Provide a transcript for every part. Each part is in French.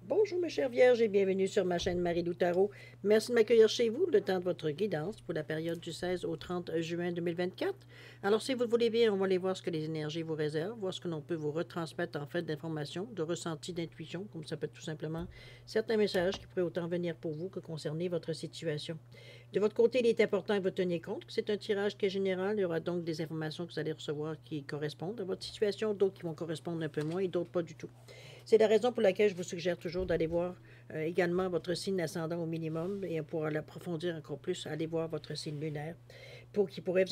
Bonjour mes chères vierges et bienvenue sur ma chaîne Marie-Lou Tarot. Merci de m'accueillir chez vous le temps de votre guidance pour la période du 16 au 30 juin 2024. Alors si vous le voulez bien, on va aller voir ce que les énergies vous réservent, voir ce que l'on peut vous retransmettre en fait d'informations, de ressentis, d'intuition, comme ça peut être tout simplement certains messages qui pourraient autant venir pour vous que concerner votre situation. De votre côté, il est important que vous teniez compte que c'est un tirage qui est général. Il y aura donc des informations que vous allez recevoir qui correspondent à votre situation, d'autres qui vont correspondre un peu moins et d'autres pas du tout. C'est la raison pour laquelle je vous suggère toujours d'aller voir également votre signe ascendant au minimum et pour l'approfondir encore plus, aller voir votre signe lunaire pour qui pourrait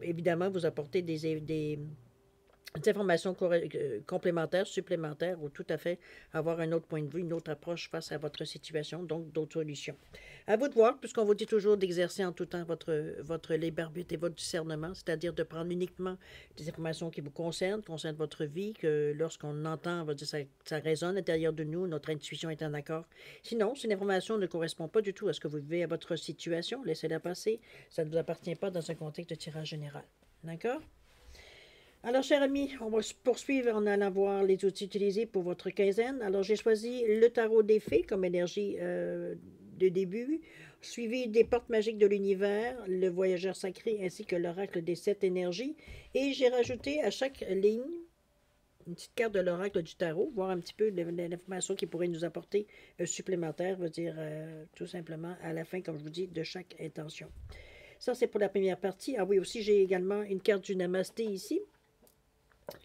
évidemment vous apporter des informations complémentaires, supplémentaires ou tout à fait avoir un autre point de vue, une autre approche face à votre situation, donc d'autres solutions. À vous de voir, puisqu'on vous dit toujours d'exercer en tout temps votre libre arbitre et votre discernement, c'est-à-dire de prendre uniquement des informations qui vous concernent votre vie, que lorsqu'on entend, on va dire, ça résonne à l'intérieur de nous, notre intuition est en accord. Sinon, si l'information ne correspond pas du tout à ce que vous vivez à votre situation, laissez-la passer. Ça ne vous appartient pas dans un contexte de tirage général. D'accord? Alors, chers amis, on va poursuivre en allant voir les outils utilisés pour votre quinzaine. Alors, j'ai choisi le tarot des fées comme énergie de début, suivi des portes magiques de l'univers, le voyageur sacré ainsi que l'oracle des sept énergies. Et j'ai rajouté à chaque ligne une petite carte de l'oracle du tarot, voir un petit peu l'information qui pourrait nous apporter supplémentaire, veut dire tout simplement à la fin, comme je vous dis, de chaque intention. Ça, c'est pour la première partie. Ah oui, aussi, j'ai également une carte du Namasté ici.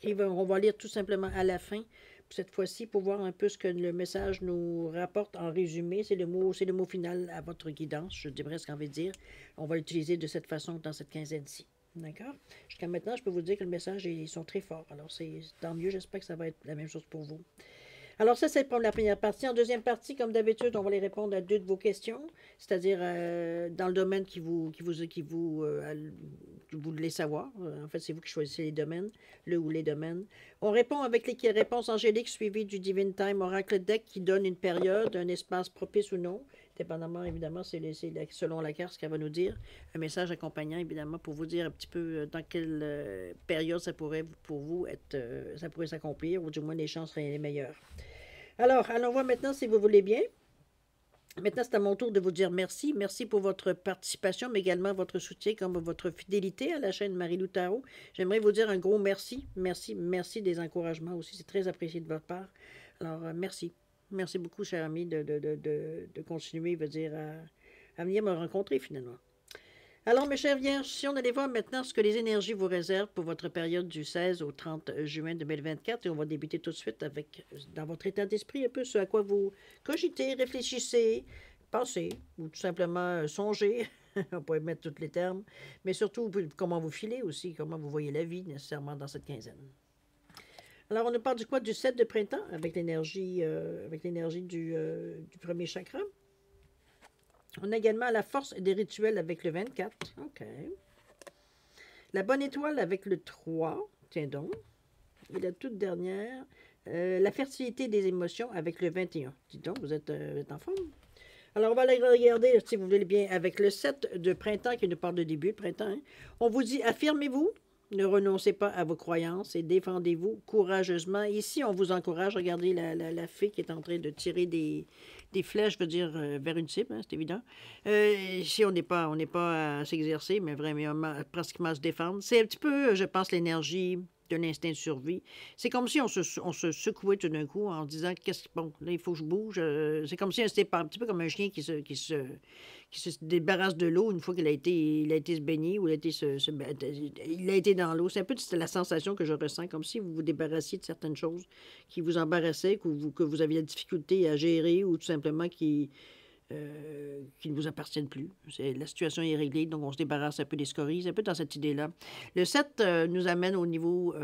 Et on va lire tout simplement à la fin, cette fois-ci, pour voir un peu ce que le message nous rapporte en résumé. C'est le mot final à votre guidance, je devrais ce qu'on veut dire. On va l'utiliser de cette façon dans cette quinzaine-ci. D'accord? Jusqu'à maintenant, je peux vous dire que le message, ils sont très forts. Alors, c'est tant mieux. J'espère que ça va être la même chose pour vous. Alors ça, c'est pour la première partie. En deuxième partie, comme d'habitude, on va les répondre à deux de vos questions, c'est-à-dire dans le domaine vous voulez savoir. En fait, c'est vous qui choisissez les domaines, le ou les domaines. On répond avec les réponses angéliques suivies du Divine Time Oracle Deck qui donne une période, un espace propice ou non, dépendamment, évidemment, c'est selon la carte ce qu'elle va nous dire. Un message accompagnant, évidemment, pour vous dire un petit peu dans quelle période ça pourrait, pour vous, être, ça pourrait s'accomplir, ou du moins les chances seraient les meilleures. Alors, allons voir maintenant si vous voulez bien. Maintenant, c'est à mon tour de vous dire merci. Merci pour votre participation, mais également votre soutien, comme votre fidélité à la chaîne Marie-Lou Tarot. J'aimerais vous dire un gros merci. Merci, merci des encouragements aussi. C'est très apprécié de votre part. Alors, merci. Merci beaucoup, cher ami, de continuer, veut dire, à venir me rencontrer finalement. Alors, mes chers vierges, si on allait voir maintenant ce que les énergies vous réservent pour votre période du 16 au 30 juin 2024, et on va débuter tout de suite avec, dans votre état d'esprit, un peu ce à quoi vous cogitez, réfléchissez, pensez, ou tout simplement songez, on pourrait mettre tous les termes, mais surtout comment vous filez aussi, comment vous voyez la vie nécessairement dans cette quinzaine. Alors, on nous parle du quoi? Du 7 de printemps, avec l'énergie du premier chakra. On a également la force des rituels avec le 24. OK. La bonne étoile avec le 3. Tiens donc. Et la toute dernière, la fertilité des émotions avec le 21. Dis donc, vous êtes en forme. Alors, on va aller regarder, si vous voulez bien, avec le 7 de printemps qui nous parle de début de printemps. Hein. On vous dit, affirmez-vous, ne renoncez pas à vos croyances et défendez-vous courageusement. Ici, on vous encourage. Regardez la fée qui est en train de tirer des flèches, je veux dire, vers une cible, hein, c'est évident. Ici, on n'est pas à s'exercer, mais vraiment pratiquement à se défendre. C'est un petit peu, je pense, l'énergie de l'instinct de survie. C'est comme si on se secouait tout d'un coup en disant bon, là, il faut que je bouge. C'est comme si c'était un petit peu comme un chien qui se débarrasse de l'eau une fois qu'il a été se baigner ou il a été dans l'eau. C'est un peu la sensation que je ressens, comme si vous vous débarrassiez de certaines choses qui vous embarrassaient, que vous aviez la difficulté à gérer ou tout simplement qui ne vous appartiennent plus. La situation est réglée, donc on se débarrasse un peu des scories. C'est un peu dans cette idée-là. Le 7 nous amène au niveau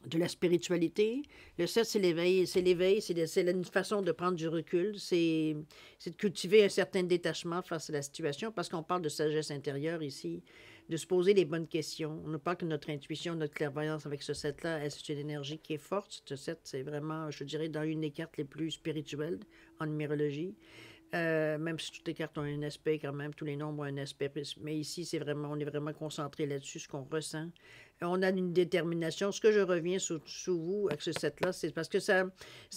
de la spiritualité. Le 7, c'est l'éveil. C'est une façon de prendre du recul. C'est de cultiver un certain détachement face à la situation, parce qu'on parle de sagesse intérieure ici, de se poser les bonnes questions. On nous parle que notre intuition, notre clairvoyance avec ce 7-là, c'est une énergie qui est forte. Ce 7, c'est vraiment, je dirais, dans une des cartes les plus spirituelles en numérologie. Même si toutes les cartes ont un aspect quand même, tous les nombres ont un aspect, mais ici, on est vraiment concentré là-dessus, ce qu'on ressent, On a une détermination. Ce que je reviens sous vous avec ce set-là, c'est parce que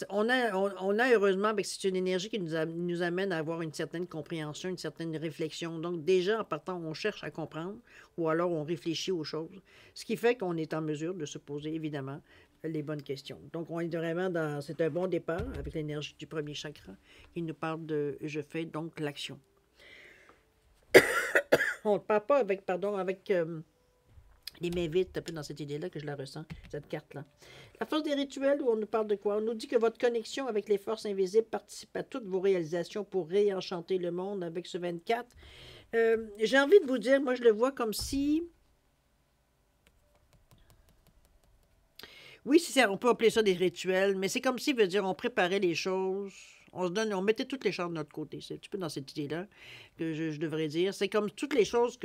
on a heureusement, c'est une énergie qui nous amène à avoir une certaine compréhension, une certaine réflexion. Donc déjà, en partant, on cherche à comprendre ou alors on réfléchit aux choses. Ce qui fait qu'on est en mesure de se poser, évidemment, les bonnes questions. Donc, on est vraiment dans... C'est un bon départ avec l'énergie du premier chakra qui nous parle de « je fais donc l'action ». On ne parle pas avec, pardon, avec les mains vides, un peu dans cette idée-là que je la ressens, cette carte-là. La force des rituels, où on nous parle de quoi? On nous dit que votre connexion avec les forces invisibles participe à toutes vos réalisations pour réenchanter le monde avec ce 24. J'ai envie de vous dire, moi je le vois comme si... Oui, c'est ça, on peut appeler ça des rituels, mais c'est comme si, veut dire, on préparait les choses, on mettait toutes les choses de notre côté. C'est un petit peu dans cette idée-là que je devrais dire. C'est comme toutes les choses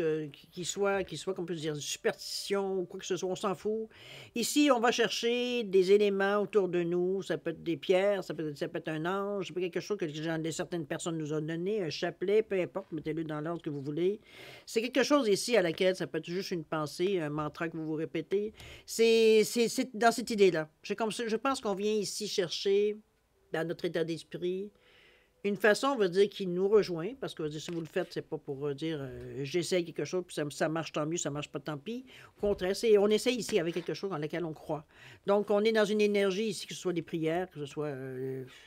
qui soient, comme on peut dire, superstition ou quoi que ce soit, on s'en fout. Ici, on va chercher des éléments autour de nous. Ça peut être des pierres, ça peut être un ange, ça peut être quelque chose que certaines personnes nous ont donné, un chapelet, peu importe, mettez-le dans l'ordre que vous voulez. C'est quelque chose ici à laquelle ça peut être juste une pensée, un mantra que vous vous répétez. C'est dans cette idée-là. Je pense qu'on vient ici chercher, dans notre état d'esprit, une façon, on va dire, qui nous rejoint, parce que si vous le faites, c'est pas pour dire j'essaye quelque chose, puis ça marche tant mieux, ça marche pas tant pis. Au contraire, on essaye ici avec quelque chose dans lequel on croit. Donc, on est dans une énergie ici, que ce soit des prières, que ce soit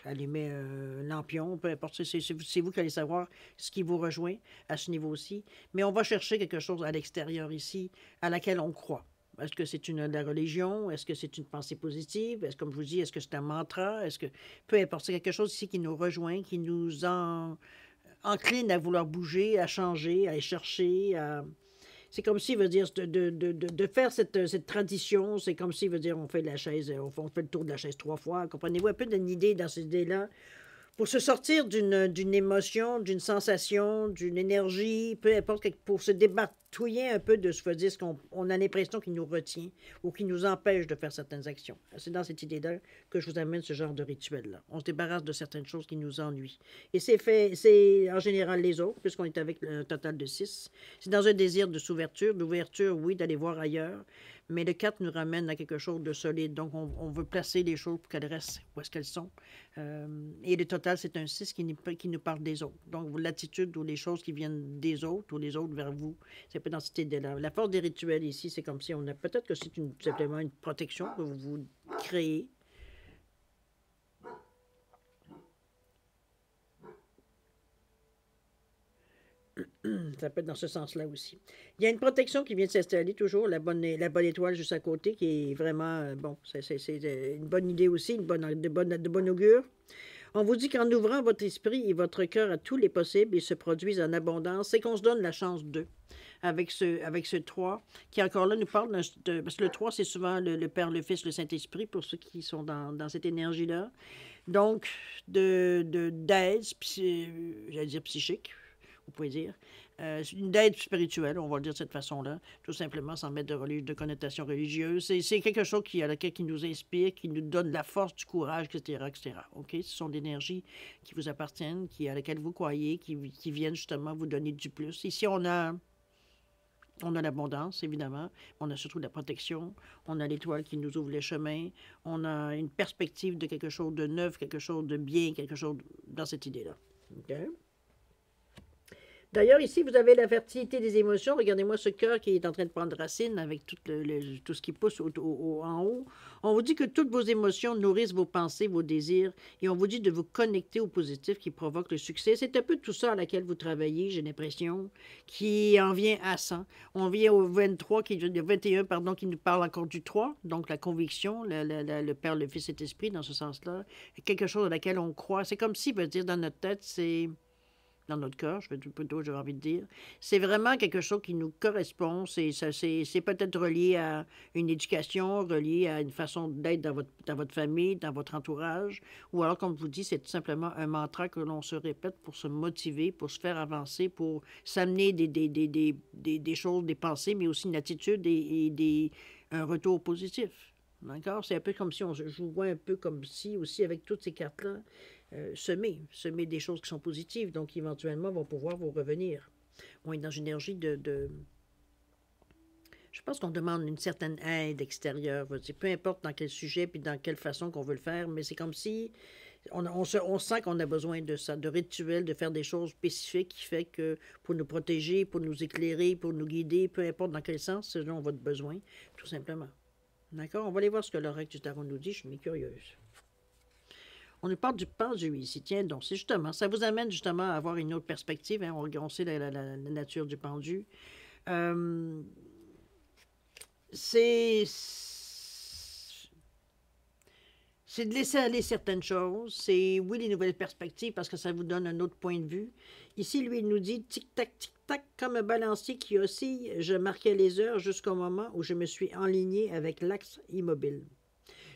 allumer un lampion, peu importe, c'est vous qui allez savoir ce qui vous rejoint à ce niveau-ci. Mais on va chercher quelque chose à l'extérieur ici, à laquelle on croit. Est-ce que c'est la religion? Est-ce que c'est une pensée positive? Est-ce, comme je vous dis, est-ce que c'est un mantra? Est-ce que, peu importe, c'est quelque chose ici qui nous rejoint, qui nous encline à vouloir bouger, à changer, à aller chercher. C'est comme s'il veut dire de faire cette tradition. C'est comme s'il veut dire on fait la chaise, on fait le tour de la chaise 3 fois. Comprenez-vous un peu d'une idée dans cette idée-là? Pour se sortir d'une émotion, d'une sensation, d'une énergie, peu importe, pour se débatouiller un peu de ce qu'on a l'impression qui nous retient ou qui nous empêche de faire certaines actions. C'est dans cette idée-là que je vous amène ce genre de rituel-là. On se débarrasse de certaines choses qui nous ennuient. Et c'est en général les autres, puisqu'on est avec un total de 6. C'est dans un désir de d'ouverture, oui, d'aller voir ailleurs, mais le 4 nous ramène à quelque chose de solide. Donc, on veut placer les choses pour qu'elles restent où est-ce qu'elles sont. Et le total, c'est un 6 qui nous parle des autres. Donc, l'attitude ou les choses qui viennent des autres ou les autres vers vous, c'est pas dans cette idée-là. La force des rituels ici, c'est comme si on a... Peut-être que c'est simplement une protection que vous créez. Ça peut être dans ce sens-là aussi. Il y a une protection qui vient de s'installer toujours, la bonne étoile juste à côté, qui est vraiment, bon, c'est une bonne idée aussi, de bonne augure. On vous dit qu'en ouvrant votre esprit et votre cœur à tous les possibles, ils se produisent en abondance, c'est qu'on se donne la chance d'eux. Avec ce 3, qui encore là nous parle, parce que le 3, c'est souvent le Père, le Fils, le Saint-Esprit, pour ceux qui sont dans cette énergie-là. Donc, d'aide, j'allais dire psychique, vous pouvez dire. Une aide spirituelle, on va le dire de cette façon-là, tout simplement sans mettre de connotation religieuse. C'est quelque chose qui nous inspire, qui nous donne la force, du courage, etc., etc. OK? Ce sont des énergies qui vous appartiennent, à laquelle vous croyez, qui viennent justement vous donner du plus. Ici, on a l'abondance, évidemment. On a surtout la protection. On a l'étoile qui nous ouvre les chemins. On a une perspective de quelque chose de neuf, quelque chose de bien, quelque chose dans cette idée-là. OK? D'ailleurs, ici, vous avez la fertilité des émotions. Regardez-moi ce cœur qui est en train de prendre racine avec tout ce qui pousse en haut. On vous dit que toutes vos émotions nourrissent vos pensées, vos désirs, et on vous dit de vous connecter au positif qui provoque le succès. C'est un peu tout ça à laquelle vous travaillez, j'ai l'impression, qui en vient à 100. On vient au 23, le 21, pardon, qui nous parle encore du 3, donc la conviction, le Père, le Fils et l'Esprit, dans ce sens-là. Quelque chose à laquelle on croit. C'est comme si, veut dire, dans notre tête, c'est... dans notre cœur, j'avais envie de dire. C'est vraiment quelque chose qui nous correspond. C'est peut-être relié à une éducation, relié à une façon d'être dans votre famille, dans votre entourage. Ou alors, comme je vous dis, c'est tout simplement un mantra que l'on se répète pour se motiver, pour se faire avancer, pour s'amener des choses, des pensées, mais aussi une attitude et un retour positif. D'accord? C'est un peu comme si je vous vois un peu comme si, aussi, avec toutes ces cartes-là, semer des choses qui sont positives, donc éventuellement vont pouvoir vous revenir. On est dans une énergie Je pense qu'on demande une certaine aide extérieure. Peu importe dans quel sujet puis dans quelle façon qu'on veut le faire, mais c'est comme si on sent qu'on a besoin de ça, de rituels, de faire des choses spécifiques qui fait que pour nous protéger, pour nous éclairer, pour nous guider, peu importe dans quel sens, selon votre besoin, tout simplement. D'accord? On va aller voir ce que l'oracle du tarot nous dit. Je suis curieuse. On nous parle du pendu ici. Tiens donc, c'est justement, ça vous amène justement à avoir une autre perspective. Hein? On sait la nature du pendu. C'est de laisser aller certaines choses. C'est, oui, les nouvelles perspectives parce que ça vous donne un autre point de vue. Ici, lui, il nous dit tic-tac, tic-tac, comme un balancier qui oscille. Je marquais les heures jusqu'au moment où je me suis enligné avec l'axe immobile.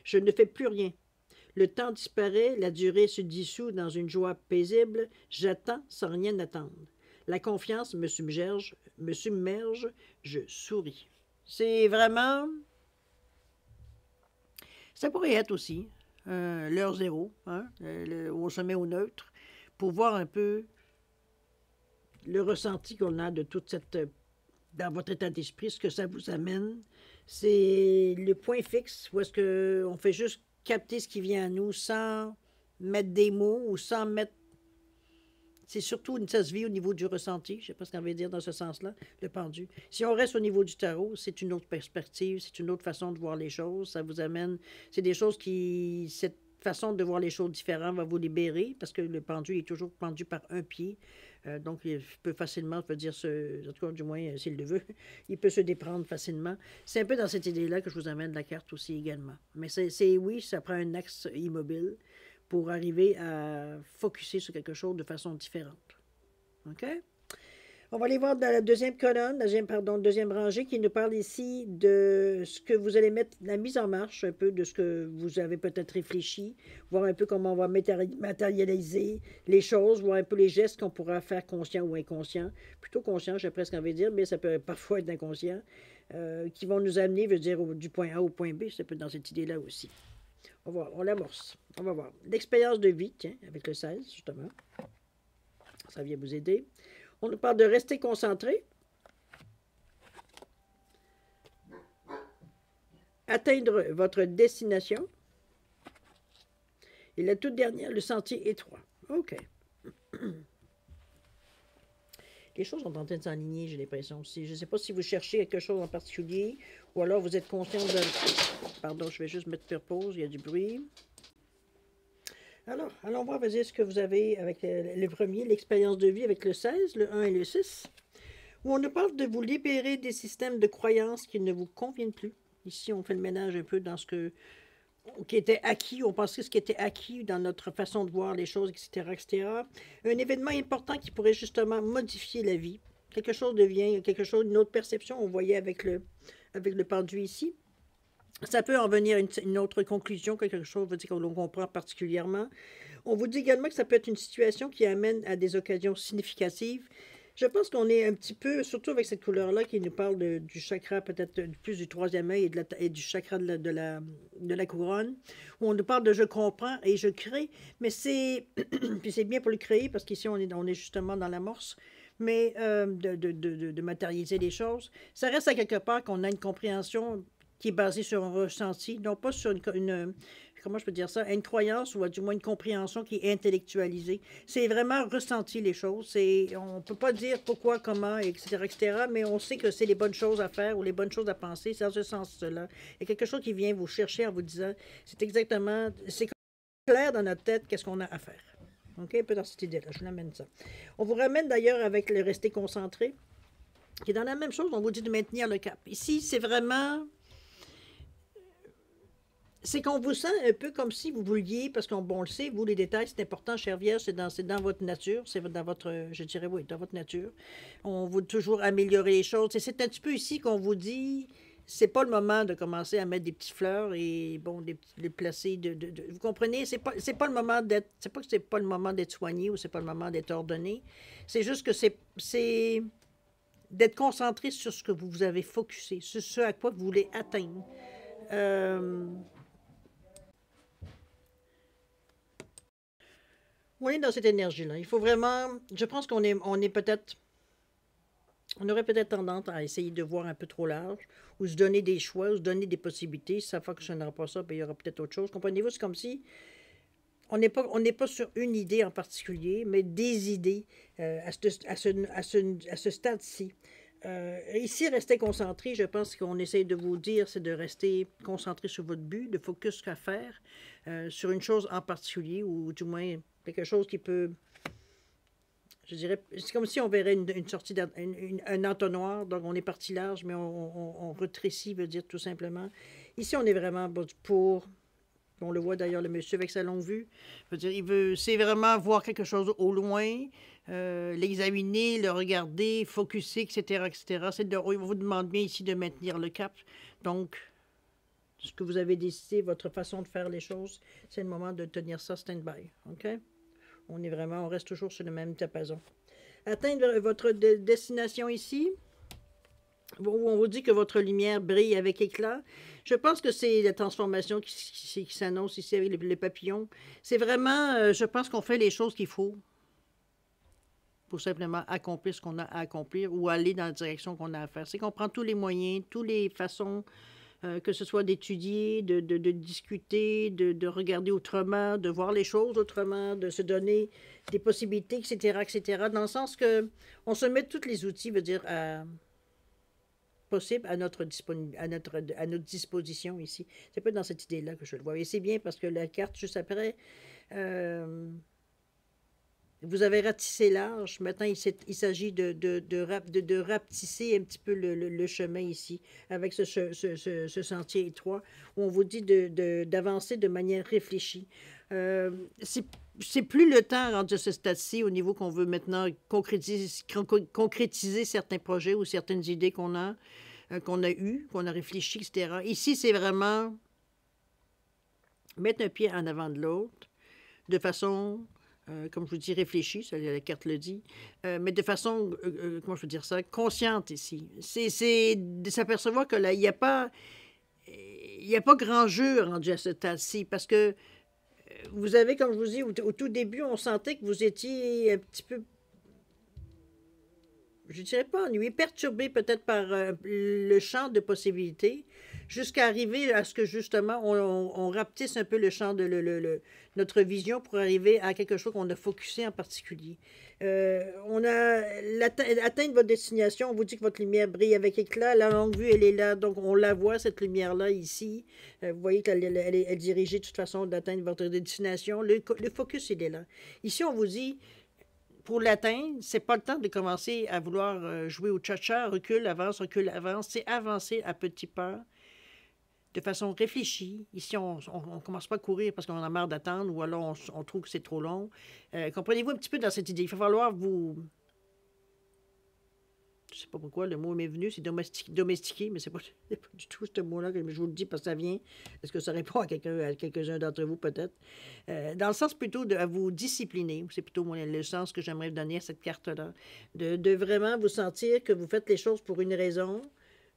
Je ne fais plus rien. Le temps disparaît, la durée se dissout dans une joie paisible. J'attends sans rien attendre. La confiance me submerge, je souris. C'est vraiment... Ça pourrait être aussi l'heure zéro, hein, au sommet au neutre, pour voir un peu le ressenti qu'on a de toute cette... dans votre état d'esprit, ce que ça vous amène. C'est le point fixe, où est-ce qu'on fait juste capter ce qui vient à nous sans mettre des mots ou sans mettre... C'est surtout ça se vit au niveau du ressenti, je ne sais pas ce qu'on veut dire dans ce sens-là, le pendu. Si on reste au niveau du tarot, c'est une autre perspective, c'est une autre façon de voir les choses, ça vous amène... C'est des choses qui... Cette façon de voir les choses différentes va vous libérer, parce que le pendu est toujours pendu par un pied, donc il peut facilement, en tout cas du moins s'il le veut, il peut se déprendre facilement. C'est un peu dans cette idée-là que je vous amène la carte aussi également. Mais oui, ça prend un axe immobile pour arriver à focusser sur quelque chose de façon différente. OK? On va aller voir dans la deuxième colonne, deuxième rangée, qui nous parle ici de ce que vous allez mettre, la mise en marche, un peu de ce que vous avez peut-être réfléchi, voir un peu comment on va matérialiser les choses, voir un peu les gestes qu'on pourra faire conscients ou inconscients. Plutôt conscients, j'ai presque envie de dire, mais ça peut parfois être inconscient, qui vont nous amener, je veux dire, du point A au point B, c'est peut être dans cette idée-là aussi. On va voir, on l'amorce. On va voir. L'expérience de vie, tiens, avec le 16, justement. Ça vient vous aider. On nous parle de rester concentré. Atteindre votre destination. Et la toute dernière, le sentier étroit. OK. Les choses sont en train de s'aligner, j'ai l'impression aussi. Je ne sais pas si vous cherchez quelque chose en particulier ou alors vous êtes conscient de... Pardon, je vais juste mettre sur pause, il y a du bruit. Alors, allons voir, vas-y, ce que vous avez avec le premier, l'expérience de vie avec le 16, le 1 et le 6, où on nous parle de vous libérer des systèmes de croyances qui ne vous conviennent plus. Ici, on fait le ménage un peu dans ce qui était acquis, on pensait ce qui était acquis dans notre façon de voir les choses, etc., etc. Un événement important qui pourrait justement modifier la vie. Quelque chose devient, une autre perception, on voyait avec le pendu ici. Ça peut en venir une autre conclusion, quelque chose que l'on comprend particulièrement. On vous dit également que ça peut être une situation qui amène à des occasions significatives. Je pense qu'on est un petit peu, surtout avec cette couleur-là qui nous parle du chakra, peut-être plus du troisième œil et du chakra de la couronne, où on nous parle de « je comprends » et « je crée », mais c'est puis c'est bien pour le créer, parce qu'ici, on est justement dans l'amorce, mais de matérialiser les choses. Ça reste à quelque part qu'on a une compréhension qui est basé sur un ressenti, non pas sur comment je peux dire ça, une croyance ou du moins une compréhension qui est intellectualisée. C'est vraiment ressentir les choses. On ne peut pas dire pourquoi, comment, etc., mais on sait que c'est les bonnes choses à faire ou les bonnes choses à penser, c'est dans ce sens-là. Il y a quelque chose qui vient vous chercher en vous disant, c'est clair dans notre tête qu'est-ce qu'on a à faire. OK, un peu dans cette idée-là, je vous amène ça. On vous ramène d'ailleurs avec le rester concentré, qui est dans la même chose, on vous dit de maintenir le cap. Ici, c'est vraiment... C'est qu'on vous sent un peu comme si vous vouliez, parce qu'on le sait, vous, les détails, c'est important, chère Vierge, c'est dans votre nature, c'est dans votre, je dirais, oui, dans votre nature. On veut toujours améliorer les choses. Et c'est un petit peu ici qu'on vous dit, c'est pas le moment de commencer à mettre des petites fleurs et, bon, les placer, vous comprenez? C'est pas le moment d'être, c'est pas que c'est pas le moment d'être soigné ou c'est pas le moment d'être ordonné. C'est juste que c'est d'être concentré sur ce que vous avez focusé, sur ce à quoi vous voulez atteindre. On est dans cette énergie-là. Il faut vraiment... Je pense qu'on est peut-être On aurait peut-être tendance à essayer de voir un peu trop large, ou se donner des choix, ou se donner des possibilités. Si ça ne fonctionnera pas ça, bien, il y aura peut-être autre chose. Comprenez-vous? C'est comme si on n'est pas sur une idée en particulier, mais des idées à ce stade-ci. Ici, rester concentré, je pense qu'on essaye de vous dire, c'est de rester concentré sur votre but, de focus à faire, sur une chose en particulier, ou du moins quelque chose qui peut, je dirais, c'est comme si on verrait une sortie, un entonnoir, donc on est parti large, mais on rétrécit, veut dire tout simplement. Ici, on est vraiment pour, on le voit d'ailleurs, le monsieur avec sa longue vue, veut dire, c'est vraiment voir quelque chose au loin, l'examiner, le regarder, focusser, etc., etc. On vous demande bien ici de maintenir le cap. Donc, ce que vous avez décidé, votre façon de faire les choses, c'est le moment de tenir ça stand-by. OK? On reste toujours sur le même diapason. Atteindre votre destination ici, on vous dit que votre lumière brille avec éclat. Je pense que c'est la transformation qui s'annonce ici avec les papillons. C'est vraiment, je pense qu'on fait les choses qu'il faut pour simplement accomplir ce qu'on a à accomplir ou aller dans la direction qu'on a à faire. C'est qu'on prend tous les moyens, toutes les façons, que ce soit d'étudier, de discuter, de regarder autrement, de voir les choses autrement, de se donner des possibilités, etc., etc., dans le sens que on se met tous les outils, veut dire, possible à notre disposition ici. C'est pas dans cette idée-là que je le vois. Et c'est bien parce que la carte juste après, vous avez ratissé large. Maintenant, il s'agit de rapetisser un petit peu le chemin ici, avec ce sentier étroit, où on vous dit d'avancer de manière réfléchie. C'est plus le temps rendu à ce stade-ci, au niveau qu'on veut maintenant concrétiser certains projets ou certaines idées qu'on a eues, qu'on a réfléchi, etc. Ici, c'est vraiment mettre un pied en avant de l'autre, de façon comme je vous dis, réfléchie, ça, la carte le dit, mais de façon, comment je veux dire ça, consciente ici. C'est de s'apercevoir que là, il n'y a pas grand jeu rendu à ce stade-ci, parce que vous avez, comme je vous dis, au tout début, on sentait que vous étiez un petit peu, je ne dirais pas ennuyé, perturbé peut-être par le champ de possibilités, jusqu'à arriver à ce que justement on rapetisse un peu le champ de notre vision pour arriver à quelque chose qu'on a focusé en particulier. On a atteint votre destination, on vous dit que votre lumière brille avec éclat, la longue vue elle est là, donc on la voit cette lumière-là ici. Vous voyez qu'elle est dirigée de toute façon d'atteindre votre destination, le focus il est là. Ici on vous dit pour l'atteindre, c'est pas le temps de commencer à vouloir jouer au cha-cha, recule, avance, c'est avancer à petits pas, de façon réfléchie. Ici, on ne commence pas à courir parce qu'on a marre d'attendre ou alors on trouve que c'est trop long. Comprenez-vous un petit peu dans cette idée? Il va falloir vous... Je ne sais pas pourquoi le mot m'est venu, c'est domestiquer, mais c'est pas du tout ce mot-là que je vous le dis parce que ça vient. Est-ce que ça répond à quelques-uns d'entre vous peut-être? Dans le sens plutôt de à vous discipliner, c'est plutôt le sens que j'aimerais donner à cette carte-là, de vraiment vous sentir que vous faites les choses pour une raison,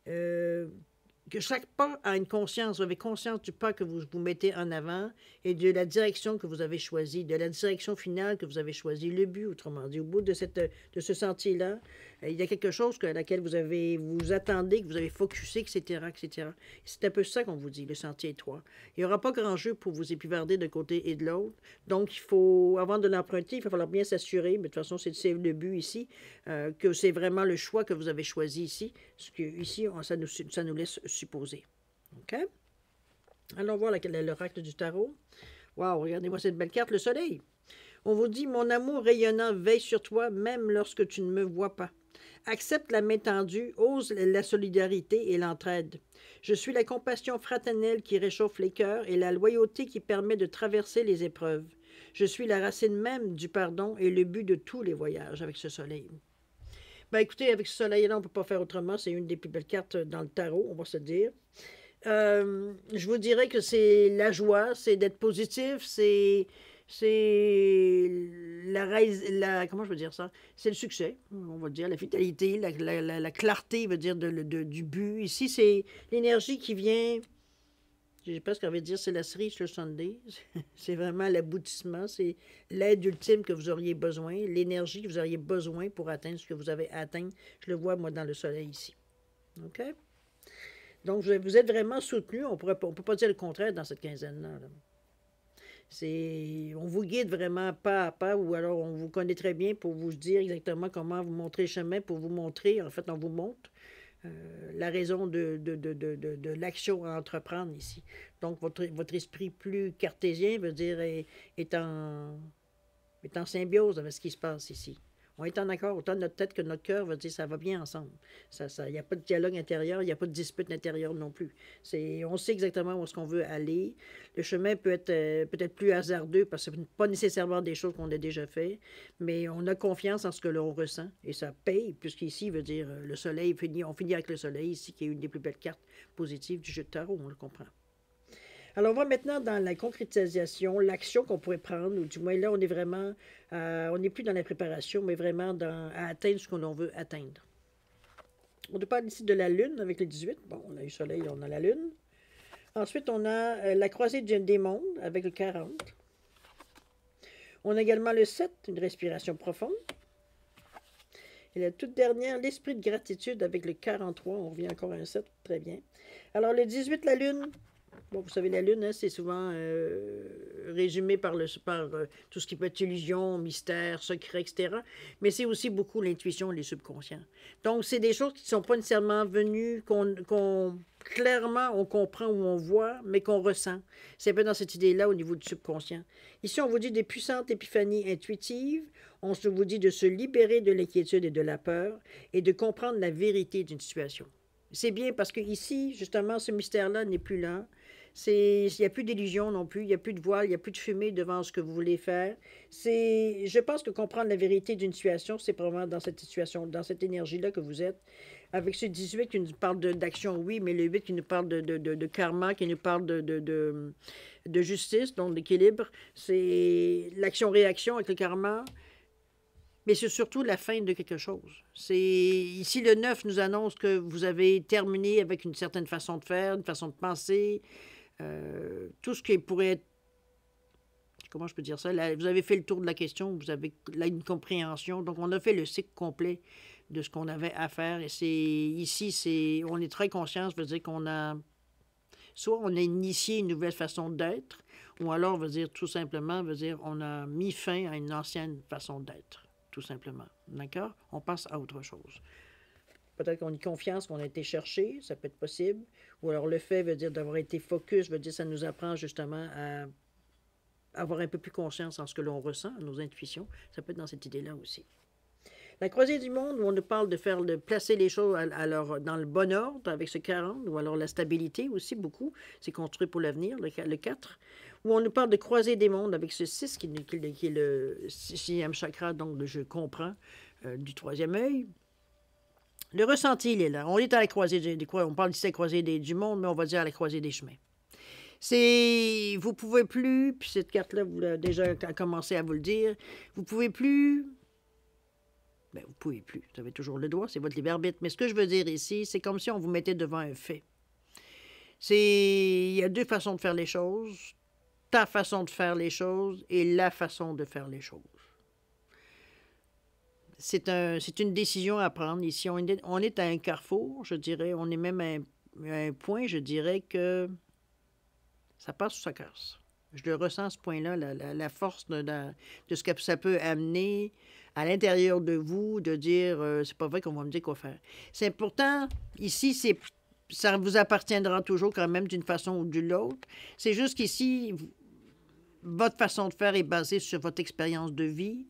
que chaque pas a une conscience, vous avez conscience du pas que vous mettez en avant et de la direction que vous avez choisie, de la direction finale que vous avez choisie, le but, autrement dit. Au bout de ce sentier-là, il y a quelque chose à laquelle vous attendez, que vous avez focusé, etc., etc. C'est un peu ça qu'on vous dit, le sentier étroit. Il n'y aura pas grand jeu pour vous épivarder d'un côté et de l'autre. Donc, il faut, avant de l'emprunter, il va falloir bien s'assurer, mais de toute façon, c'est le but ici, que c'est vraiment le choix que vous avez choisi ici. Ce que ici, ça nous laisse supposer. OK? Allons voir l'oracle du tarot. Wow, regardez-moi cette belle carte, le soleil. On vous dit, mon amour rayonnant veille sur toi, même lorsque tu ne me vois pas. Accepte la main tendue, ose la solidarité et l'entraide. Je suis la compassion fraternelle qui réchauffe les cœurs et la loyauté qui permet de traverser les épreuves. Je suis la racine même du pardon et le but de tous les voyages avec ce soleil. Ben écoutez, avec ce soleil-là, on ne peut pas faire autrement. C'est une des plus belles cartes dans le tarot, on va se dire. Je vous dirais que c'est la joie, c'est d'être positif, c'est comment je veux dire ça? C'est le succès, on va dire, la vitalité, la clarté, veut dire du but. Ici, c'est l'énergie qui vient J'ai presque envie de dire c'est la cerise sur le sundae. C'est vraiment l'aboutissement. C'est l'aide ultime que vous auriez besoin, l'énergie que vous auriez besoin pour atteindre ce que vous avez atteint. Je le vois, moi, dans le soleil ici. OK? Donc, vous êtes vraiment soutenu. On ne peut pas dire le contraire dans cette quinzaine-là. On vous guide vraiment pas à pas, ou alors on vous connaît très bien pour vous dire exactement comment vous montrer le chemin, pour vous montrer, en fait, on vous montre la raison de l'action à entreprendre ici. Donc, votre esprit plus cartésien, veut dire, est en symbiose avec ce qui se passe ici. On est en accord, autant notre tête que notre cœur veut dire ça va bien ensemble. Il n'y a pas de dialogue intérieur, il n'y a pas de dispute intérieure non plus. On sait exactement où est-ce qu'on veut aller. Le chemin peut être peut-être plus hasardeux parce que ce n'est pas nécessairement des choses qu'on a déjà fait, mais on a confiance en ce que l'on ressent et ça paye, puisqu'ici, veut dire le soleil, on finit avec le soleil ici, qui est une des plus belles cartes positives du jeu de tarot, on le comprend. Alors, on va maintenant dans la concrétisation, l'action qu'on pourrait prendre, ou du moins là, on est vraiment, on n'est plus dans la préparation, mais vraiment à atteindre ce que l'on veut atteindre. On nous parle ici de la Lune avec le 18. Bon, on a eu le Soleil, on a la Lune. Ensuite, on a la croisée des mondes avec le 40. On a également le 7, une respiration profonde. Et la toute dernière, l'esprit de gratitude avec le 43. On revient encore à un 7, très bien. Alors, le 18, la Lune. Bon, vous savez, la Lune, hein, c'est souvent résumé par tout ce qui peut être illusion, mystère, secret, etc. Mais c'est aussi beaucoup l'intuition et les subconscients. Donc, c'est des choses qui ne sont pas nécessairement venues, clairement, on comprend ou on voit, mais qu'on ressent. C'est un peu dans cette idée-là au niveau du subconscient. Ici, on vous dit des puissantes épiphanies intuitives. On vous dit de se libérer de l'inquiétude et de la peur et de comprendre la vérité d'une situation. C'est bien parce que ici, justement, ce mystère-là n'est plus là. Il n'y a plus d'illusion non plus, il n'y a plus de voile, il n'y a plus de fumée devant ce que vous voulez faire. Je pense que comprendre la vérité d'une situation, c'est probablement dans cette situation, dans cette énergie-là que vous êtes. Avec ce 18 qui nous parle d'action, oui, mais le 8 qui nous parle de karma, qui nous parle de justice, donc d'équilibre. C'est l'action-réaction avec le karma. Mais c'est surtout la fin de quelque chose. Ici, le 9 nous annonce que vous avez terminé avec une certaine façon de faire, une façon de penser, tout ce qui pourrait être... Comment je peux dire ça? Là, vous avez fait le tour de la question, vous avez là une compréhension. Donc, on a fait le cycle complet de ce qu'on avait à faire. Et ici, on est très conscient, ça veut dire qu'on a... Soit on a initié une nouvelle façon d'être, ou alors, veut dire tout simplement, on a mis fin à une ancienne façon d'être. Tout simplement. D'accord? On passe à autre chose. Peut-être qu'on a confiance qu'on a été cherché, ça peut être possible. Ou alors le fait veut dire d'avoir été focus, veut dire ça nous apprend justement à avoir un peu plus conscience en ce que l'on ressent, nos intuitions. Ça peut être dans cette idée-là aussi. La croisée du monde, où on nous parle de placer les choses dans le bon ordre avec ce 40, ou alors la stabilité aussi, beaucoup. C'est construit pour l'avenir, le 4. Où on nous parle de croiser des mondes avec ce 6, qui est le 6e chakra, donc de je comprends, du 3e œil. Le ressenti, il est là. On est à la croisée on parle ici de la croisée du monde, mais on va dire à la croisée des chemins. Vous pouvez plus, puis cette carte-là, vous l'avez déjà commencé à vous le dire, vous pouvez plus... Bien, vous ne pouvez plus. Vous avez toujours le droit, c'est votre libre arbitre. Mais ce que je veux dire ici, c'est comme si on vous mettait devant un fait. Il y a deux façons de faire les choses. Ta façon de faire les choses et la façon de faire les choses. C'est une décision à prendre. Ici, on est à un carrefour, je dirais. On est même à un point, je dirais, que ça passe ou ça casse. Je le ressens, ce point-là, la force de ce que ça peut amener à l'intérieur de vous, de dire c'est pas vrai qu'on va me dire quoi faire. C'est important, ici, ça vous appartiendra toujours quand même d'une façon ou d'une autre. C'est juste qu'ici, votre façon de faire est basée sur votre expérience de vie,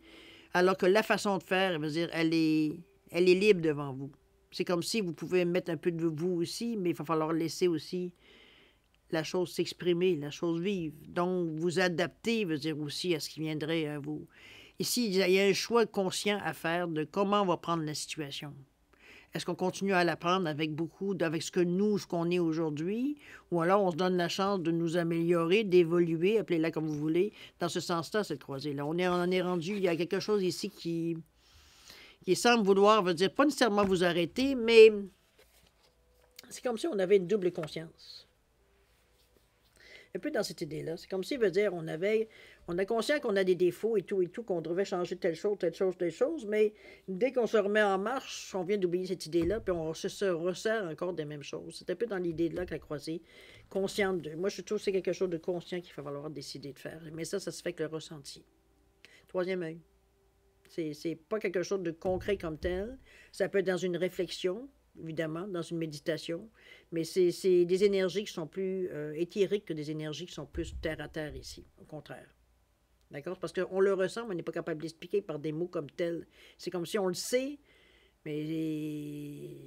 alors que la façon de faire, elle est libre devant vous. C'est comme si vous pouvez mettre un peu de vous aussi, mais il va falloir laisser aussi la chose s'exprimer, la chose vivre. Donc, vous adaptez, aussi à ce qui viendrait à vous. Ici, il y a un choix conscient à faire de comment on va prendre la situation. Est-ce qu'on continue à la prendre avec ce qu'on est aujourd'hui, ou alors on se donne la chance de nous améliorer, d'évoluer, appelez-la comme vous voulez, dans ce sens-là, cette croisée-là. On est rendu, il y a quelque chose ici qui semble vouloir, pas nécessairement vous arrêter, mais c'est comme si on avait une double conscience. Un peu dans cette idée-là. C'est comme si, veut dire, on a conscience qu'on a des défauts et tout, qu'on devrait changer telle chose, telle chose, telle chose, mais dès qu'on se remet en marche, on vient d'oublier cette idée-là, puis on se resserre encore des mêmes choses. C'est un peu dans l'idée-là que la croisée, consciente de. Moi, je trouve que c'est quelque chose de conscient qu'il va falloir décider de faire. Mais ça se fait avec le ressenti. Troisième œil. C'est pas quelque chose de concret comme tel. Ça peut être dans une réflexion, évidemment, dans une méditation, mais c'est des énergies qui sont plus éthériques que des énergies qui sont plus terre à terre ici, au contraire. D'accord? Parce qu'on le ressent, mais on n'est pas capable de l'expliquer par des mots comme tels. C'est comme si on le sait, mais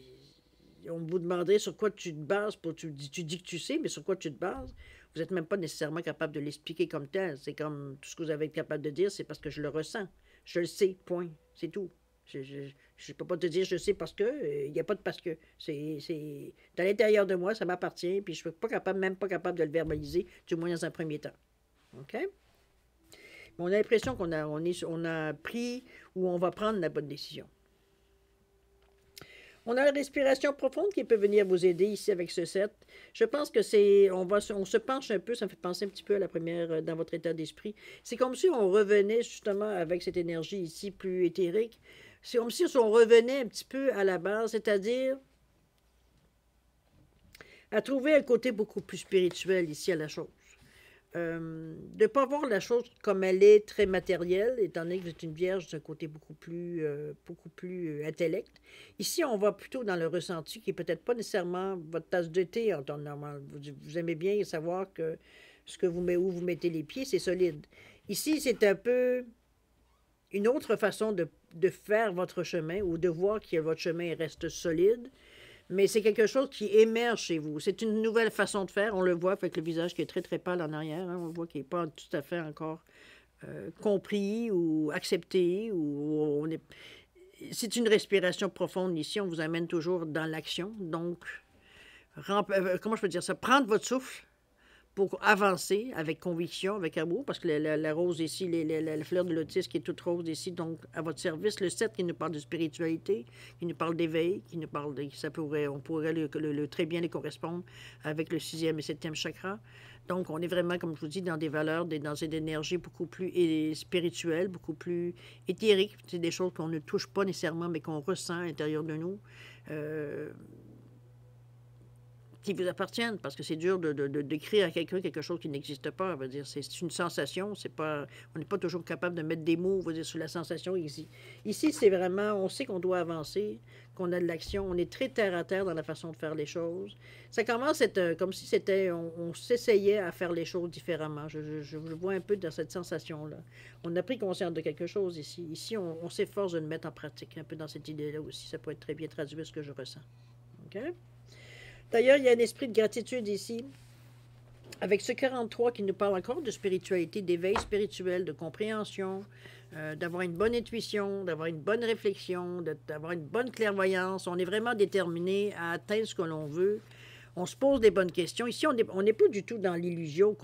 on vous demanderait sur quoi tu te bases pour tu dis que tu sais, mais sur quoi tu te bases, vous n'êtes même pas nécessairement capable de l'expliquer comme tel. C'est comme tout ce que vous avez été capable de dire, c'est parce que je le ressens. Je le sais, point. C'est tout. Je ne peux pas te dire je sais parce que, il n'y a pas de parce que. C'est à l'intérieur de moi, ça m'appartient, puis je ne suis pas capable, même pas capable de le verbaliser, du moins dans un premier temps. OK? On a l'impression on a pris ou on va prendre la bonne décision. On a la respiration profonde qui peut venir vous aider ici avec ce set. Je pense que on se penche un peu, ça me fait penser un petit peu à la première dans votre état d'esprit. C'est comme si on revenait justement avec cette énergie ici plus éthérique. C'est comme si on revenait un petit peu à la base, c'est-à-dire à trouver un côté beaucoup plus spirituel ici à la chose. De ne pas voir la chose comme elle est, très matérielle, étant donné que vous êtes une vierge d'un côté beaucoup plus intellect. Ici, on va plutôt dans le ressenti qui est peut-être pas nécessairement votre tasse de thé en temps normal. Vous aimez bien savoir que où vous mettez les pieds, c'est solide. Ici, c'est un peu une autre façon de faire votre chemin ou de voir que votre chemin reste solide. Mais c'est quelque chose qui émerge chez vous. C'est une nouvelle façon de faire. On le voit avec le visage qui est très, très pâle en arrière. Hein. On voit qu'il n'est pas tout à fait encore compris ou accepté. C'est une respiration profonde ici. On vous amène toujours dans l'action. Donc, comment je peux dire ça? Prendre votre souffle pour avancer avec conviction, avec amour, parce que la rose ici, la fleur de lotus qui est toute rose ici, donc à votre service, le 7 qui nous parle de spiritualité, qui nous parle d'éveil, qui nous parle de, on pourrait très bien les correspondre avec le 6e et 7e chakra. Donc, on est vraiment, comme je vous dis, dans des valeurs, dans une énergie beaucoup plus spirituelle, beaucoup plus éthérique. C'est des choses qu'on ne touche pas nécessairement, mais qu'on ressent à l'intérieur de nous. Qui vous appartiennent, parce que c'est dur de d'écrire à quelqu'un quelque chose qui n'existe pas. Veut dire, c'est une sensation, c'est pas, on n'est pas toujours capable de mettre des mots, veut dire, sur la sensation ici. Ici, c'est vraiment, on sait qu'on doit avancer, qu'on a de l'action, on est très terre à terre dans la façon de faire les choses. Ça commence à être comme si c'était, on s'essayait à faire les choses différemment. Je vois un peu dans cette sensation-là. On a pris conscience de quelque chose ici. Ici, on s'efforce de le mettre en pratique, un peu dans cette idée-là aussi. Ça peut être très bien traduit ce que je ressens. OK? D'ailleurs, il y a un esprit de gratitude ici, avec ce 43 qui nous parle encore de spiritualité, d'éveil spirituel, de compréhension, d'avoir une bonne intuition, d'avoir une bonne réflexion, d'avoir une bonne clairvoyance. On est vraiment déterminé à atteindre ce que l'on veut. On se pose des bonnes questions. Ici, on n'est pas du tout dans l'illusion.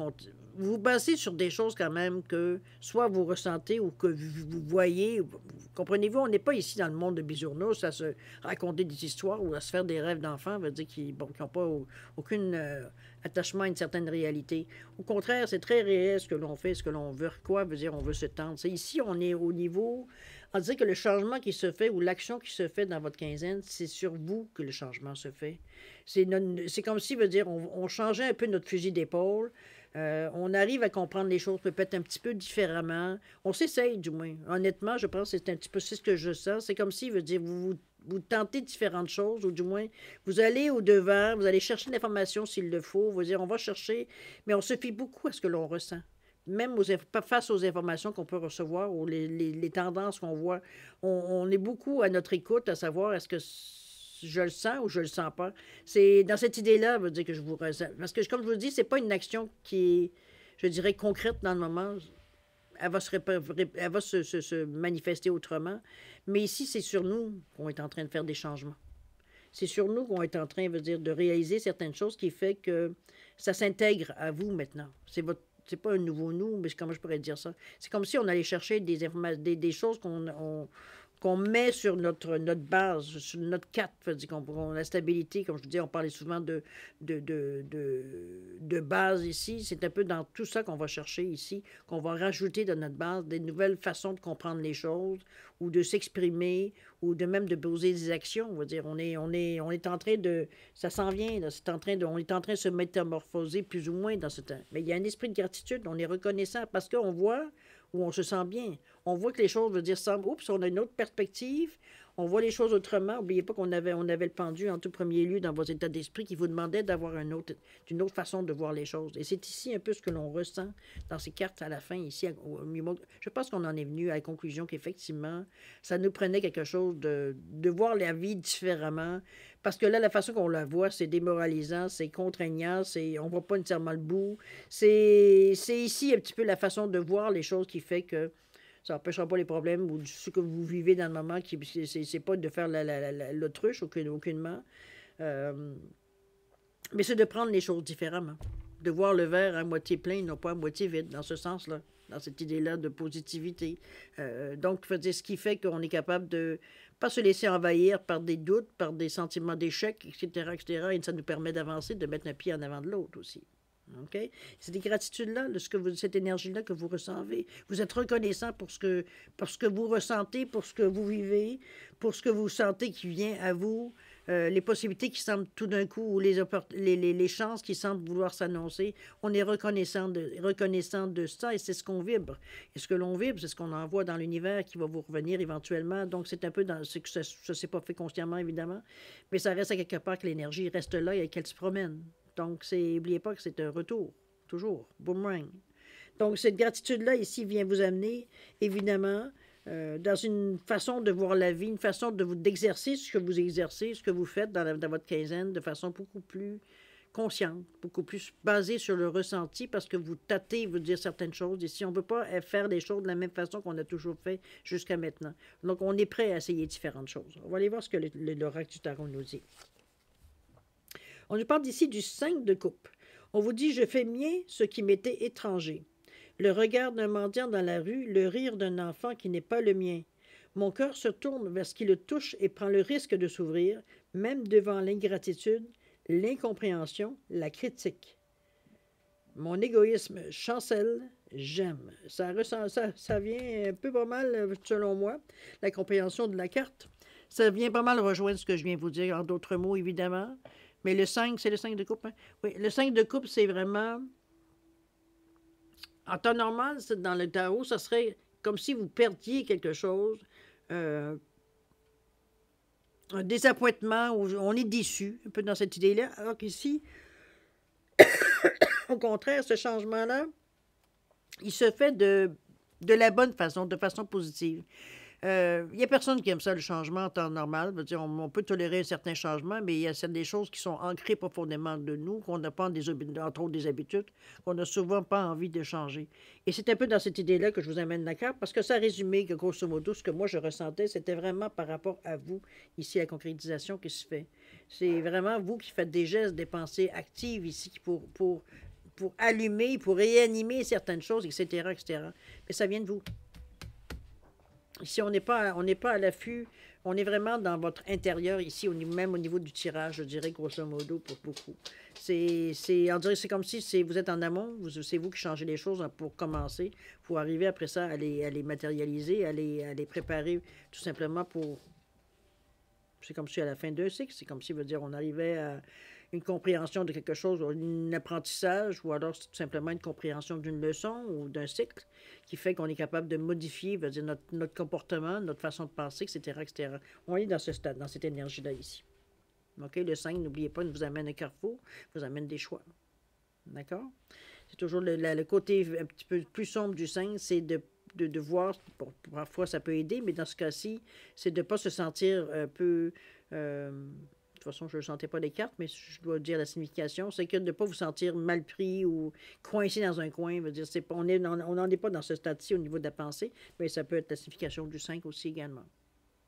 Vous vous basez sur des choses quand même que soit vous ressentez ou que vous voyez. Comprenez-vous, on n'est pas ici dans le monde de bisounours à se raconter des histoires ou à se faire des rêves d'enfants, veut dire qui n'ont pas aucun attachement à une certaine réalité. Au contraire, c'est très réel ce que l'on fait, ce que l'on veut, quoi veut dire on veut se tendre. C'est ici, on est au niveau, on dit que le changement qui se fait ou l'action qui se fait dans votre quinzaine, c'est sur vous que le changement se fait. C'est comme si, veut dire, on changeait un peu notre fusil d'épaule. On arrive à comprendre les choses peut-être un petit peu différemment. On s'essaye, du moins. Honnêtement, je pense que c'est un petit peu ce que je sens. C'est comme si, veut dire, vous tentez différentes choses, ou du moins, vous allez au-devant, vous allez chercher l'information s'il le faut. Vous dire, on va chercher, mais on se fie beaucoup à ce que l'on ressent. Même face aux informations qu'on peut recevoir ou les tendances qu'on voit, on est beaucoup à notre écoute, à savoir est-ce que je le sens ou je le sens pas. C'est dans cette idée-là, veut dire que je vous ressens. Parce que, comme je vous dis, c'est pas une action qui est, je dirais, concrète dans le moment. Elle va se manifester autrement. Mais ici, c'est sur nous qu'on est en train de faire des changements. C'est sur nous qu'on est en train, veut dire, de réaliser certaines choses qui fait que ça s'intègre à vous maintenant. C'est pas un nouveau nous, mais comment je pourrais dire ça? C'est comme si on allait chercher des choses qu'on met sur notre base, sur notre carte, c'est-à-dire la stabilité, comme je vous dis, on parlait souvent de base ici. C'est un peu dans tout ça qu'on va chercher ici, qu'on va rajouter dans notre base des nouvelles façons de comprendre les choses ou de s'exprimer ou de même de poser des actions. On va dire, on est en train de, ça s'en vient, là, on est en train de se métamorphoser plus ou moins dans ce temps. Mais il y a un esprit de gratitude, on est reconnaissant parce qu'on voit où on se sent bien. On voit que les choses, veut dire, semblent, oups, on a une autre perspective, on voit les choses autrement. N'oubliez pas qu'on avait, on avait le pendu en tout premier lieu dans vos états d'esprit qui vous demandait d'avoir une autre façon de voir les choses. Et c'est ici un peu ce que l'on ressent dans ces cartes à la fin, ici. Je pense qu'on en est venu à la conclusion qu'effectivement, ça nous prenait quelque chose de voir la vie différemment. Parce que là, la façon qu'on la voit, c'est démoralisant, c'est contraignant, on ne voit pas nécessairement le bout. C'est ici un petit peu la façon de voir les choses qui fait que ça n'empêchera pas les problèmes ou ce que vous vivez dans le moment. C'est pas de faire l'autruche, aucunement. Mais c'est de prendre les choses différemment. De voir le verre à moitié plein, non pas à moitié vide, dans ce sens-là, dans cette idée-là de positivité. Donc, ce qui fait qu'on est capable de pas se laisser envahir par des doutes, par des sentiments d'échec, etc., etc., et ça nous permet d'avancer, de mettre un pied en avant de l'autre aussi. OK? C'est des gratitudes-là, cette énergie-là que vous ressentez. Vous êtes reconnaissant pour ce que vous ressentez, pour ce que vous vivez, pour ce que vous sentez qui vient à vous, les possibilités qui semblent tout d'un coup, ou les chances qui semblent vouloir s'annoncer. On est reconnaissant de ça et c'est ce qu'on vibre. Et ce que l'on vibre, c'est ce qu'on envoie dans l'univers qui va vous revenir éventuellement. Donc, c'est un peu dans ce que ça ne s'est pas fait consciemment, évidemment, mais ça reste à quelque part que l'énergie reste là et qu'elle se promène. Donc, n'oubliez pas que c'est un retour, toujours, boomerang. Donc, cette gratitude-là, ici, vient vous amener, évidemment, dans une façon de voir la vie, une façon d'exercer ce que vous exercez, ce que vous faites dans votre quinzaine, de façon beaucoup plus consciente, beaucoup plus basée sur le ressenti, parce que vous tâtez, vous dire certaines choses. Ici, on ne peut pas faire les choses de la même façon qu'on a toujours fait jusqu'à maintenant. Donc, on est prêt à essayer différentes choses. On va aller voir ce que l'oracle du tarot nous dit. On nous parle ici du 5 de coupe. On vous dit « Je fais mien ce qui m'était étranger. Le regard d'un mendiant dans la rue, le rire d'un enfant qui n'est pas le mien. Mon cœur se tourne vers ce qui le touche et prend le risque de s'ouvrir, même devant l'ingratitude, l'incompréhension, la critique. Mon égoïsme chancelle, j'aime. » Ça vient un peu pas mal, selon moi, la compréhension de la carte. Ça vient pas mal rejoindre ce que je viens de vous dire, en d'autres mots, évidemment. Mais le 5, c'est le 5 de coupe. Hein? Oui, le 5 de coupe, c'est vraiment... En temps normal, dans le tarot, ça serait comme si vous perdiez quelque chose, un désappointement, où on est déçu, un peu dans cette idée-là. Alors qu'ici, au contraire, ce changement-là, il se fait de la bonne façon, de façon positive. Il n'y a personne qui aime ça, le changement en temps normal. Dire, on peut tolérer un certain changement, mais il y a des choses qui sont ancrées profondément de nous, qu'on n'a pas, entre autres des habitudes, qu'on n'a souvent pas envie de changer. Et c'est un peu dans cette idée-là que je vous amène la carte, parce que ça résumait que, grosso modo, ce que moi je ressentais, c'était vraiment par rapport à vous, ici, la concrétisation qui se fait. C'est vraiment vous qui faites des gestes, des pensées actives ici pour allumer, pour réanimer certaines choses, etc., etc. Mais ça vient de vous. Ici, on n'est pas à l'affût, on est vraiment dans votre intérieur ici, même au niveau du tirage, je dirais, grosso modo, pour beaucoup. On dirait que c'est comme si vous êtes en amont, c'est vous qui changez les choses pour commencer, pour arriver après ça à les matérialiser, à les préparer tout simplement pour... C'est comme si à la fin d'un cycle, c'est comme si, veut dire, on arrivait à une compréhension de quelque chose, un apprentissage, ou alors c'est tout simplement une compréhension d'une leçon ou d'un cycle qui fait qu'on est capable de modifier, veut dire, notre comportement, notre façon de penser, etc., etc. On est dans ce stade, dans cette énergie-là ici. OK? Le 5, n'oubliez pas, ne vous amène un carrefour, vous amène des choix. D'accord? C'est toujours le côté un petit peu plus sombre du 5, c'est de voir, bon, parfois ça peut aider, mais dans ce cas-ci, c'est de ne pas se sentir un peu... de toute façon, je ne sentais pas les cartes, mais je dois dire la signification, c'est que de ne pas vous sentir mal pris ou coincé dans un coin. Veut dire, on n'en est pas dans ce stade-ci au niveau de la pensée, mais ça peut être la signification du 5 aussi également.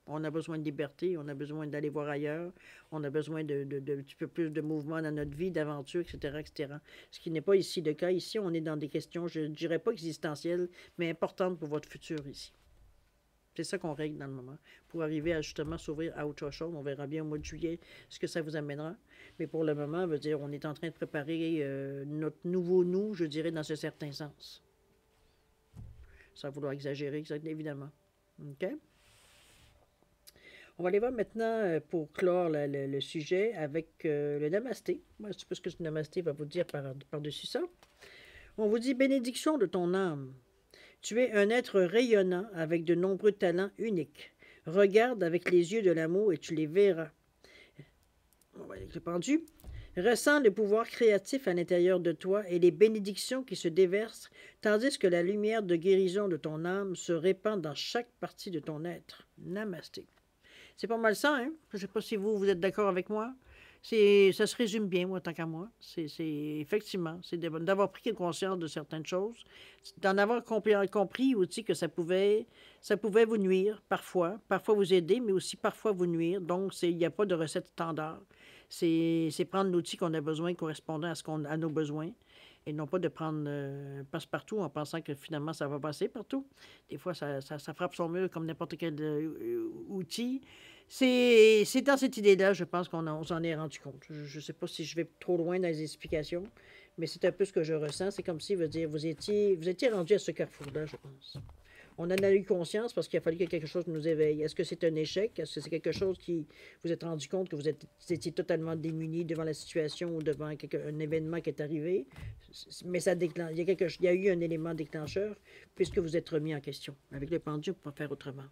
On a besoin de liberté, on a besoin d'aller voir ailleurs, on a besoin de un petit peu plus de mouvement dans notre vie, d'aventure, etc., etc. Ce qui n'est pas ici le cas. Ici, on est dans des questions, je ne dirais pas existentielles, mais importantes pour votre futur ici. C'est ça qu'on règle dans le moment. Pour arriver à justement s'ouvrir à autre chose. On verra bien au mois de juillet ce que ça vous amènera. Mais pour le moment, veut dire, on est en train de préparer notre nouveau nous, je dirais, dans ce certain sens. Sans vouloir exagérer, évidemment. OK? On va aller voir maintenant, pour clore le sujet, avec le namasté. Moi, je sais pas ce que ce namasté va vous dire par-dessus ça. On vous dit bénédiction de ton âme. Tu es un être rayonnant avec de nombreux talents uniques. Regarde avec les yeux de l'amour et tu les verras. On va avec le pendu. Ressens le pouvoir créatif à l'intérieur de toi et les bénédictions qui se déversent, tandis que la lumière de guérison de ton âme se répand dans chaque partie de ton être. Namasté. C'est pas mal ça, hein? Je ne sais pas si vous êtes d'accord avec moi. Ça se résume bien, moi, tant qu'à moi. Effectivement, c'est d'avoir pris conscience de certaines choses, d'en avoir compris aussi que ça pouvait vous nuire parfois vous aider, mais aussi parfois vous nuire. Donc, il n'y a pas de recette standard. C'est prendre l'outil qu'on a besoin correspondant à nos besoins et non pas de prendre passe-partout en pensant que finalement ça va passer partout. Des fois, ça frappe son mur comme n'importe quel outil. C'est dans cette idée-là, je pense qu'on s'en est rendu compte. Je ne sais pas si je vais trop loin dans les explications, mais c'est un peu ce que je ressens. C'est comme si, vous étiez rendu à ce carrefour-là, je pense. On en a eu conscience parce qu'il a fallu que quelque chose nous éveille. Est-ce que c'est un échec? Est-ce que c'est quelque chose qui vous êtes rendu compte que vous étiez totalement démuni devant la situation ou devant un événement qui est arrivé? Mais il y a eu un élément déclencheur puisque vous êtes remis en question. Avec le pendule, on ne peut pas faire autrement.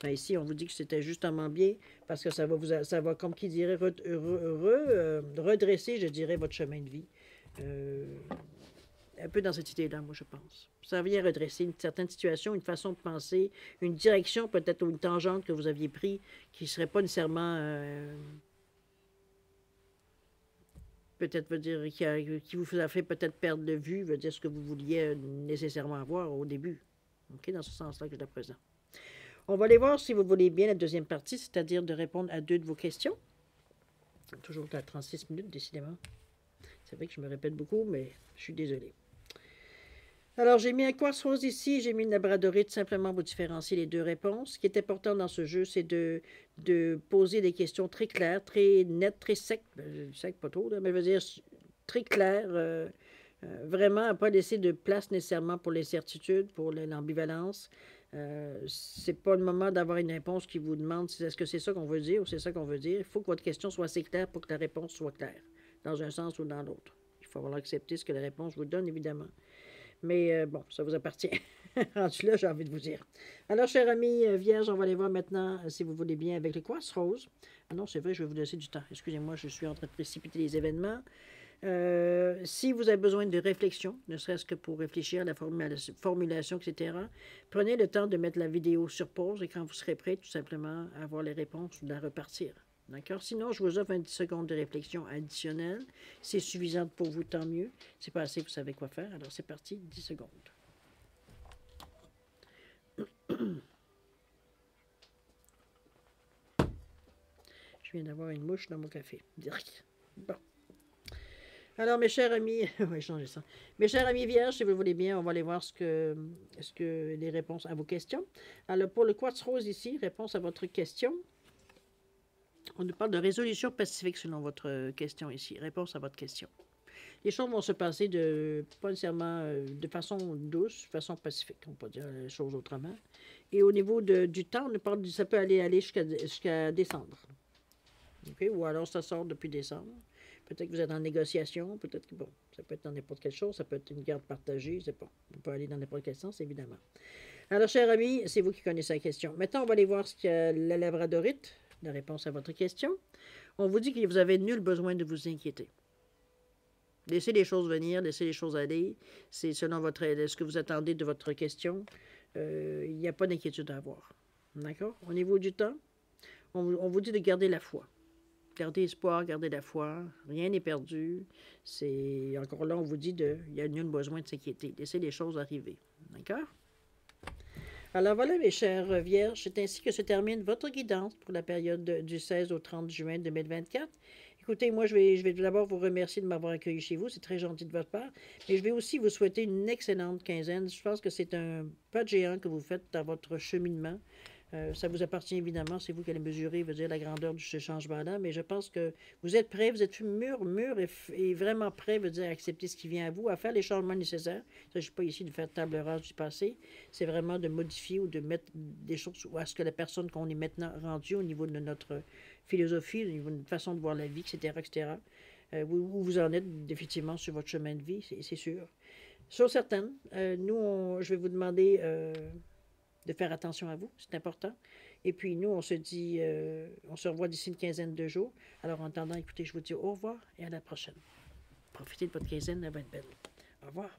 Ben ici, on vous dit que c'était justement bien parce que ça va comme qui dirait, redresser, je dirais, votre chemin de vie. Un peu dans cette idée-là, moi, je pense. Ça vient redresser une certaine situation, une façon de penser, une direction peut-être ou une tangente que vous aviez pris qui ne serait pas nécessairement... peut-être veut dire qui vous a fait peut-être perdre de vue, veut dire ce que vous vouliez nécessairement avoir au début. OK, dans ce sens-là que je la présente. On va aller voir si vous voulez bien la deuxième partie, c'est-à-dire de répondre à 2 de vos questions. Toujours à 36 minutes, décidément. C'est vrai que je me répète beaucoup, mais je suis désolée. Alors, j'ai mis un quartz rose ici, j'ai mis une labradorite simplement pour différencier les 2 réponses. Ce qui est important dans ce jeu, c'est de poser des questions très claires, très nettes, très secs. Sec, pas trop, là, mais je veux dire très claires. Vraiment, à ne pas laisser de place nécessairement pour l'incertitude, pour l'ambivalence. C'est pas le moment d'avoir une réponse qui vous demande si est-ce que c'est ça qu'on veut dire ou c'est ça qu'on veut dire. Il faut que votre question soit assez claire pour que la réponse soit claire, dans un sens ou dans l'autre. Il faut avoir accepté ce que la réponse vous donne, évidemment. Mais bon, ça vous appartient. Rendu là, j'ai envie de vous dire. Alors, chers amis vierges, on va aller voir maintenant, si vous voulez bien, avec le quartz rose. Ah non, c'est vrai, je vais vous laisser du temps. Excusez-moi, je suis en train de précipiter les événements. Si vous avez besoin de réflexion, ne serait-ce que pour réfléchir à la formulation, etc., prenez le temps de mettre la vidéo sur pause et quand vous serez prêt, tout simplement, à avoir les réponses ou de la repartir. D'accord? Sinon, je vous offre 10 secondes de réflexion additionnelle. C'est suffisant pour vous, tant mieux. C'est pas assez, vous savez quoi faire. Alors, c'est parti, 10 secondes. Je viens d'avoir une mouche dans mon café. Direct. Bon. Alors, mes chers amis, on va changer ça. Mes chers amis vierges, si vous voulez bien, on va aller voir ce que les réponses à vos questions. Alors, pour le quartz rose ici, réponse à votre question. On nous parle de résolution pacifique selon votre question ici. Réponse à votre question. Les choses vont se passer pas nécessairement de façon douce, de façon pacifique. On peut dire les choses autrement. Et au niveau du temps, on nous parle ça peut aller jusqu'à décembre. Okay? Ou alors ça sort depuis décembre. Peut-être que vous êtes en négociation, peut-être que, bon, ça peut être dans n'importe quelle chose, ça peut être une garde partagée, je sais pas. On peut aller dans n'importe quel sens, évidemment. Alors, chers amis, c'est vous qui connaissez la question. Maintenant, on va aller voir ce qu'il y a la labradorite, la réponse à votre question. On vous dit que vous avez nul besoin de vous inquiéter. Laissez les choses venir, laissez les choses aller. C'est selon ce que vous attendez de votre question. Il n'y a pas d'inquiétude à avoir. D'accord? Au niveau du temps, on vous dit de garder la foi. Gardez espoir, gardez la foi, rien n'est perdu. C'est encore là, on vous dit il n'y a nul besoin de s'inquiéter. Laissez les choses arriver. D'accord? Alors voilà, mes chères vierges, c'est ainsi que se termine votre guidance pour la période du 16 au 30 juin 2024. Écoutez, moi, je vais d'abord vous remercier de m'avoir accueilli chez vous. C'est très gentil de votre part. Mais je vais aussi vous souhaiter une excellente quinzaine. Je pense que c'est un pas de géant que vous faites dans votre cheminement. Ça vous appartient évidemment, c'est vous qui allez mesurer, veut dire, la grandeur de ce changement-là, mais je pense que vous êtes prêt, vous êtes mûr et vraiment prêt, veut dire, à accepter ce qui vient à vous, à faire les changements nécessaires. Il ne s'agit pas ici de faire table rase du passé, c'est vraiment de modifier ou de mettre des choses à ce que la personne qu'on est maintenant rendue au niveau de notre philosophie, au niveau de notre façon de voir la vie, etc., etc. Où vous en êtes définitivement sur votre chemin de vie, c'est sûr. Chose certaine, je vais vous demander de faire attention à vous, c'est important. Et puis nous, on se revoit d'ici une quinzaine de jours. Alors en attendant, écoutez, je vous dis au revoir et à la prochaine. Profitez de votre quinzaine, elle va être belle. Au revoir.